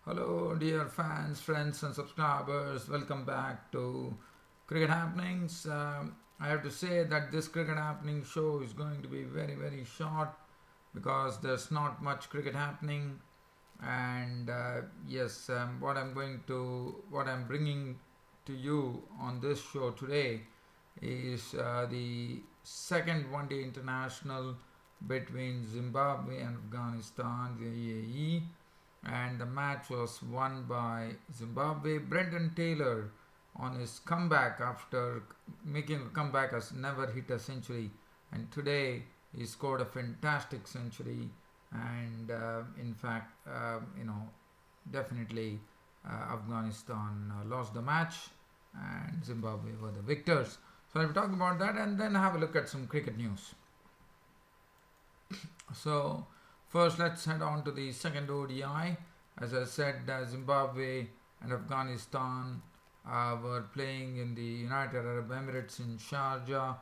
Hello, dear fans, friends, and subscribers. Welcome back to Cricket Happenings. I have to say that this Cricket Happening show is going to be very, very short because there's not much cricket happening. And yes, what I'm bringing to you on this show today is the second one-day international between Zimbabwe and Afghanistan, the EAE, and the match was won by Zimbabwe. Brendan Taylor, on his comeback after making a comeback, has never hit a century, and today he scored a fantastic century. And in fact, definitely Afghanistan lost the match, and Zimbabwe were the victors. So I'll talk about that and then have a look at some cricket news. So first, let's head on to the second ODI. As I said, Zimbabwe and Afghanistan were playing in the United Arab Emirates in Sharjah.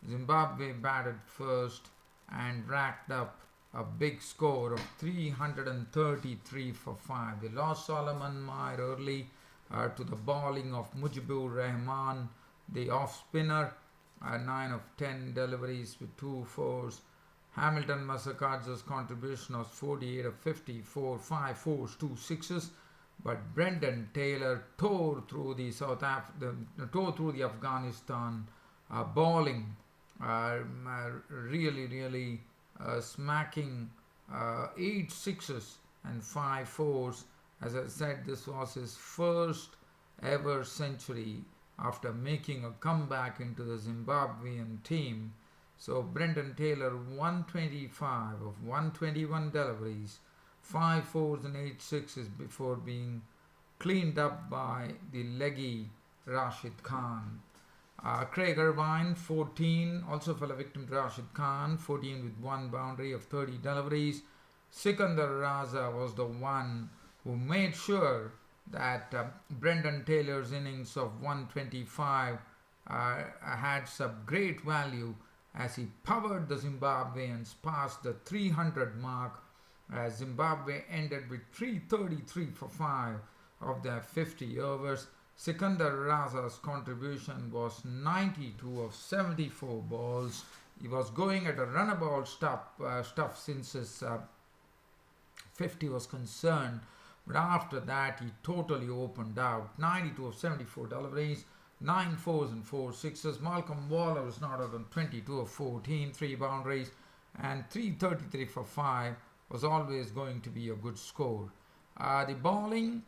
Zimbabwe batted first and racked up a big score of 333 for 5. They lost Solomon Mair early to the bowling of Mujibur Rahman, the off spinner, 9 of 10 deliveries with 2 fours. Hamilton Masakadze's contribution was 48 of 54, 5 fours, 2 sixes. But Brendan Taylor tore through the Afghanistan bowling, really smacking 8 sixes and 5 fours. As I said, this was his first ever century after making a comeback into the Zimbabwean team. So Brendan Taylor 125 of 121 deliveries, 5 fours and 8 sixes before being cleaned up by the leggy Rashid Khan. Craig Irvine 14 also fell a victim to Rashid Khan, 14 with 1 boundary of 30 deliveries. Sikandar Raza was the one who made sure that Brendan Taylor's innings of 125 had some great value as he powered the Zimbabweans past the 300 mark, as Zimbabwe ended with 333 for 5 of their 50 overs. Sikandar Raza's contribution was 92 of 74 balls. He was going at a runabout stuff since his 50 was concerned, but after that he totally opened out. 92 of 74 deliveries, 9 fours and 4 sixes. Malcolm Waller was not out on 22 of 14, 3 boundaries, and 333 for 5 was always going to be a good score. The bowling,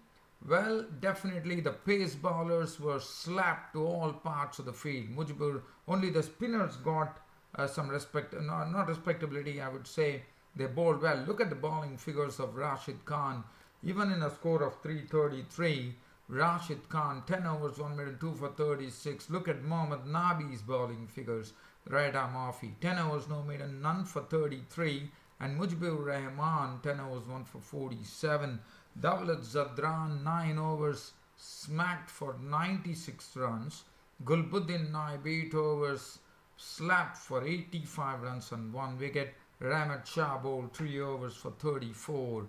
well, definitely the pace bowlers were slapped to all parts of the field. Mujibur, only the spinners got some not respectability, I would say. They bowled well. Look at the bowling figures of Rashid Khan. Even in a score of 333, Rashid Khan, 10 overs, 1 minute, 2 for 36. Look at Mohammad Nabi's bowling figures. Right arm offie, 10 overs, no maiden, none for 33. And Mujibur Rahman, 10 overs, 1 for 47. Dawlat Zadran, 9 overs, smacked for 96 runs. Gulbuddin Naib, 8 overs, slapped for 85 runs and 1 wicket. Rahmat Shah bowled 3 overs for 34.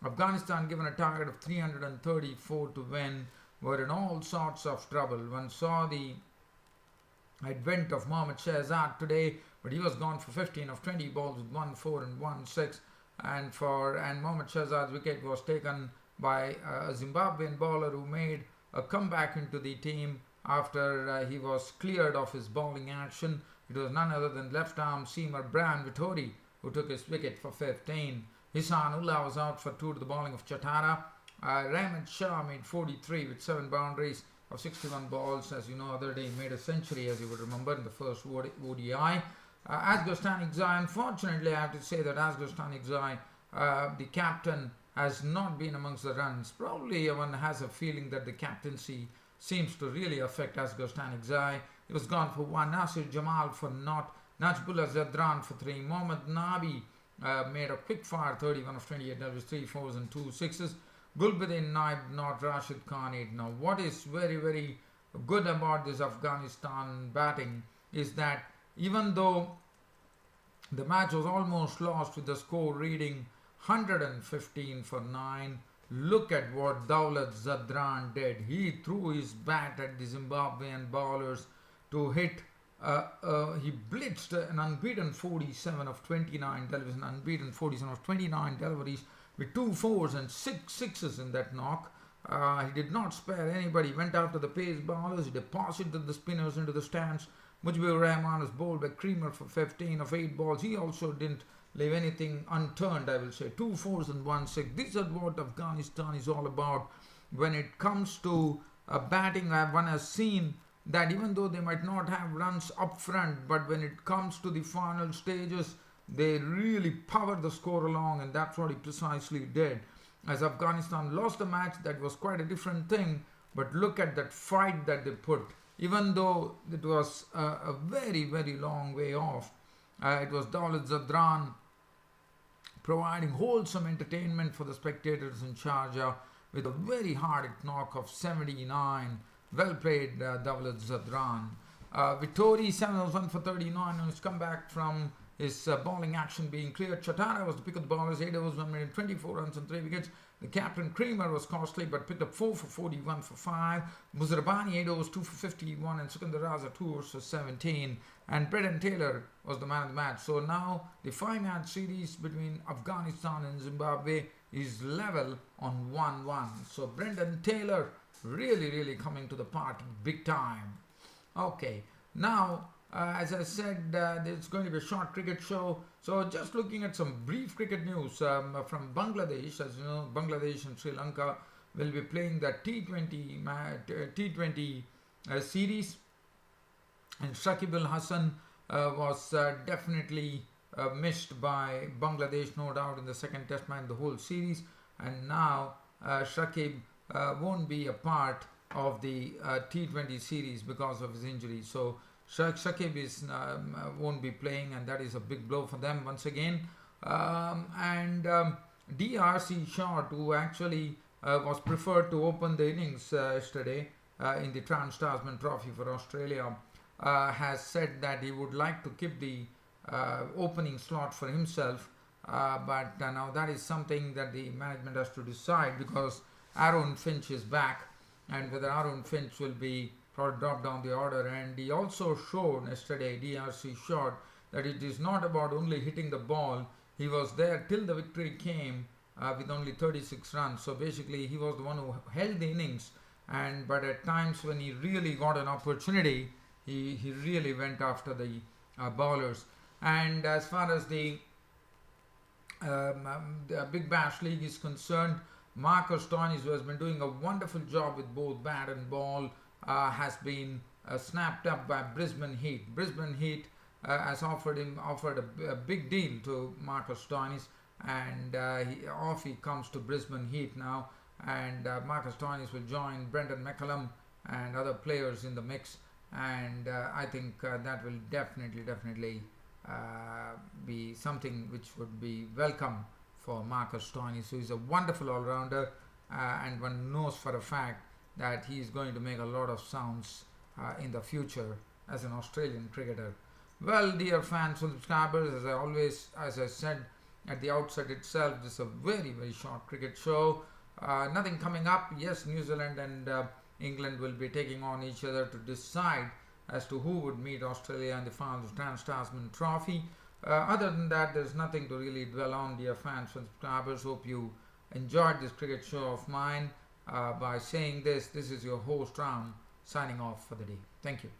Afghanistan, given a target of 334 to win, were in all sorts of trouble. One saw the advent of Mohammad Shahzad today, but he was gone for 15 of 20 balls with 1 4 and 1 6. And Mohammad Shahzad's wicket was taken by a Zimbabwean bowler who made a comeback into the team after he was cleared of his bowling action. It was none other than left-arm seamer Brian Vittori who took his wicket for 15. Hisan Ullah was out for 2 to the bowling of Chatara. Rahmat Shah made 43 with 7 boundaries of 61 balls. As you know, other day he made a century, as you would remember, in the first ODI. Asghar Stanigzai, unfortunately, I have to say that Asghar Stanigzai, the captain, has not been amongst the runs. Probably one has a feeling that the captaincy seems to really affect Asghar Stanigzai. He was gone for 1. Nasir Jamal for naught. Najbullah Zadran for 3. Mohammad Nabi made a quick fire 31 of 28 deliveries, 3 fours and 2 sixes. Gulbuddin Naib not, Rashid Khan 8. Now what is very, very good about this Afghanistan batting is that even though the match was almost lost with the score reading 115 for 9, look at what Dawlat Zadran did. He threw his bat at the Zimbabwean bowlers to hit. He blitzed an unbeaten 47 of 29 deliveries, an unbeaten 47 of 29 deliveries with 2 fours and 6 sixes in that knock. He did not spare anybody. Went after the pace bowlers. He deposited the spinners into the stands. Mujibur Rahman was bowled by Creamer for 15 of 8 balls. He also didn't leave anything unturned, I will say. 2 fours and 1 6. This is what Afghanistan is all about. When it comes to batting, one has seen that even though they might not have runs up front, but when it comes to the final stages, they really power the score along, and that's what he precisely did. As Afghanistan lost the match, that was quite a different thing, but look at that fight that they put. Even though it was a very, very long way off, it was Dawlat Zadran providing wholesome entertainment for the spectators in Sharjah with a very hard knock of 79. Well played, Dawlat Zadran. Vittori, 7 overs 1 for 39 on his comeback from his bowling action being cleared. Chatara was the pick of the bowlers, 8 overs 1 minute, 24 runs and 3 wickets. The captain Creamer was costly but picked up 4 for 41 for 5. Muzrabani 8 overs 2 for 51 and Sukandar Raza 2 overs for 17. And Brendan Taylor was the man of the match. So now the 5-match series between Afghanistan and Zimbabwe is level on 1-1. So Brendan Taylor really coming to the party big time. Okay, now as I said, it's going to be a short cricket show. So just looking at some brief cricket news from Bangladesh. As you know, Bangladesh and Sri Lanka will be playing the T20 series. And Shakib Al Hasan was definitely missed by Bangladesh, no doubt, in the second test match, the whole series. And now Shakib won't be a part of the T20 series because of his injury. So Shakib won't be playing, and that is a big blow for them once again. DRC Short, who actually was preferred to open the innings yesterday in the Trans-Tasman Trophy for Australia, has said that he would like to keep the opening slot for himself. But now that is something that the management has to decide, because Aaron Finch is back, and whether Aaron Finch will be dropped down the order. And he also showed yesterday, DRC Short, that it is not about only hitting the ball. He was there till the victory came with only 36 runs. So basically he was the one who held the innings, but at times when he really got an opportunity, he really went after the bowlers. And as far as the Big Bash League is concerned, Marcus Stoinis, who has been doing a wonderful job with both bat and ball, has been snapped up by Brisbane Heat. Brisbane Heat has offered a big deal to Marcus Stoinis, and he comes to Brisbane Heat now. And Marcus Stoinis will join Brendan McCullum and other players in the mix. And I think that will definitely be something which would be welcome for Marcus Stoinis, who is a wonderful all-rounder, and one knows for a fact that he is going to make a lot of sounds in the future as an Australian cricketer. Well, dear fans and subscribers, as I said at the outset itself, this is a very short cricket show. Nothing coming up. Yes, New Zealand and England will be taking on each other to decide as to who would meet Australia in the finals of Trans-Tasman Trophy. Other than that, there's nothing to really dwell on, dear fans and subscribers. Hope you enjoyed this cricket show of mine. By saying this is your host Ram signing off for the day. Thank you.